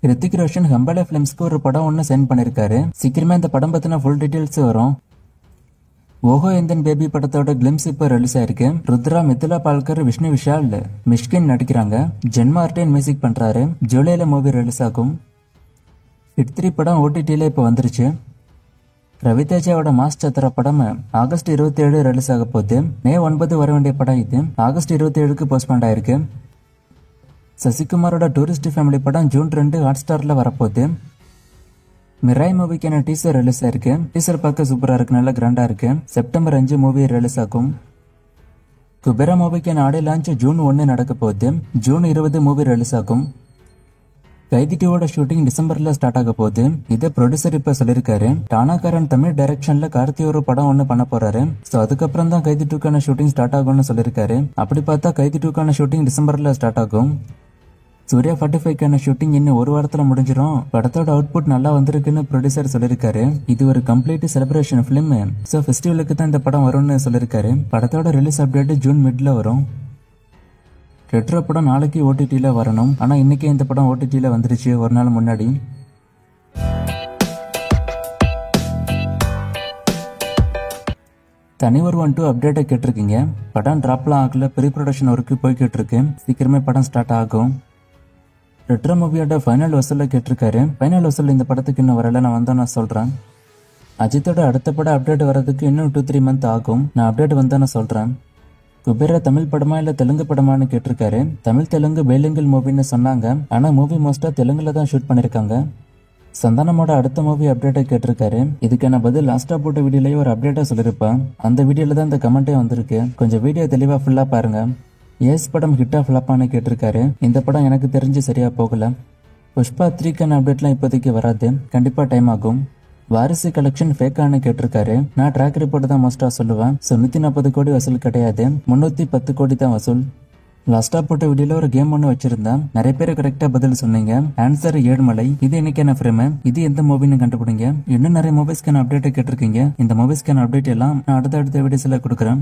ரித்திக் ரோஷன் ஹம்பலே பிலிம்ஸ்க்கு ஒரு படம் ஒன்று சென்ட் பண்ணிருக்காரு. சீக்கிரமே இந்த படம் பத்தின ஃபுல் டீடைல்ஸ் வரும். ஓஹோ எந்தன் பேபி படத்தோட கிளிம்ஸ் இப்போ ரிலீஸ் ஆயிருக்கு. ருத்ரா, மிதுலா பால்கர், விஷ்ணு விஷால், மிஷ்கின் நடிக்கிறாங்க. ஜென் மார்டின் மியூசிக் பண்றாரு. ஜூலைல மூவி ரிலீஸ் ஆகும். ஹிட் 3 படம் ஓடிடியில இப்போ வந்துருச்சு. ரவிதேஜாவோட மாஸ் சத்ரா படம் ஆகஸ்ட் 27 ரிலீஸ் ஆக போகுது. மே 9 வர வேண்டிய படம் இது ஆகஸ்ட் 27க்கு போஸ்ட்போன் ஆயிருக்கு. சசிகுமாரோட டூரிஸ்ட் ஃபேமிலி படம் ஜூன் 2 ஹாட்ஸ்டார்ல வரப்போகுது. மிராய் மூவிக்கான டீசர் ரிலீஸ் ஆயிருக்கு. டீசர் பார்க்க சூப்பரா இருக்கு, நல்ல கிராண்டா இருக்கு. செப்டம்பர் 5 மூவி ரிலீஸ் ஆகும். குபேரா மூவிக்கான ஆடியோ லான்ச் ஜூன் 1 நடக்க போகுது. ஜூன் 20 மூவி ரிலீஸ் ஆகும். கைதி 2வோட ஷூட்டிங் டிசம்பர்ல ஸ்டார்ட் ஆக போகுது. இதை ப்ரொடியூசர் இப்ப சொல்லிருக்காரு. டானாகாரன் தமிழ் டைரக்ஷன்ல கார்த்தி ஒரு படம் ஒண்ணு பண்ண போறாரு. சோ அதுக்கப்புறம் தான் கைதி 2க்கான ஷூட்டிங் ஸ்டார்ட் ஆகும்னு சொல்லிருக்காரு. அப்படி பார்த்தா கைதி 2க்கான ஷூட்டிங் டிசம்பர்ல ஸ்டார்ட் ஆகும். சூர்யா 45க்கான ஷூட்டிங் இன்னும் ஒரு வாரத்துல முடிஞ்சிடும். படத்தோட அவுட்புட் நல்லா வந்திருக்குன்னு ப்ரொடியூசர் சொல்லிருக்காரு. இது ஒரு கம்ப்ளீட் செலிப்ரேஷன் பிலிம். சோ ஃபெஸ்டிவலுக்கு தான் இந்த படம் வரும்னு சொல்லிருக்காரு. படத்தோட ரிலீஸ் அப்டேட் ஜூன் மிட்ல வரும். ரெட்ரோ படம் நாளைக்கு ஓடிடியில வரணும். ஆனா இன்னைக்கு இந்த படம் ஓடிடியில வந்துருச்சு ஒரு நாள் முன்னாடி. தனிவர் 1-2 அப்டேட்டை கேட்டிருக்கீங்க. படம் டிராப்லாம் ஆகல, ப்ரீ ப்ரொடக்ஷன் ஒர்க்கு போய்கிட்டு இருக்கு. சீக்கிரமே படம் ஸ்டார்ட் ஆகும். ரெட்ரோ மூவியோட ஃபைனல் வசூல கேட்டிருக்காரு. ஃபைனல் வசூல் இந்த படத்துக்கு இன்னும் வரல, நான் வந்தா நான் சொல்றேன். அஜித்தோட அடுத்த படம் அப்டேட் வர்றதுக்கு இன்னும் 2-3 மந்த் ஆகும். நான் அப்டேட் வந்தா நான் சொல்றேன். குபேரா தமிழ் படமா இல்ல தெலுங்கு படமான்னு கேட்டிருக்காரு. தமிழ் தெலுங்கு பைலிங்கல் மூவின்னு சொன்னாங்க. ஆனா மூவி மோஸ்டா தெலுங்குல தான் ஷூட் பண்ணிருக்காங்க. சந்தானமோட அடுத்த மூவி அப்டேட்டை கேட்டிருக்காரு. இதுக்கான பதில் லாஸ்டா போட்ட வீடியோலயே ஒரு அப்டேட்டா சொல்லிருப்பேன். அந்த வீடியோல தான் இந்த கமெண்டே வந்திருக்கு. கொஞ்சம் வீடியோ தெளிவா ஃபுல்லா பாருங்க. ஏஸ் படம் ஹிட்டா ஃபிளாப்பான்னு கேட்டிருக்காரு. இந்த படம் எனக்கு தெரிஞ்சு சரியா போகல. புஷ்பா 3க்கான அப்டேட்லாம் இப்போதைக்கு வராது, கண்டிப்பா டைம் ஆகும். வாரிசு கலெக்ஷன் ஃபேக்கானு கேட்டிருக்காரு. நான் ட்ராக் ரிப்போர்ட் தான் மோஸ்டா சொல்லுவேன். 140 கோடி வசூல் கிடையாது, 310 கோடி தான் வசூல். லாஸ்டா போட்ட வீடியோல ஒரு கேம் ஒன்று வச்சிருந்தேன். நிறைய பேர் கரெக்டா பதில் சொன்னீங்க. ஆன்சர் ஏழுமலை. இது இன்னைக்கான ஃப்ரேம். இது எந்த மூவின்னு கண்டுபிடிங்க. இன்னும் நிறைய மூவிஸ்க்கான அப்டேட் கேட்டிருக்கீங்க. இந்த மூவிஸ்க்கான அப்டேட் எல்லாம் நான் அடுத்த வீடியோஸ்ல கொடுக்குறேன்.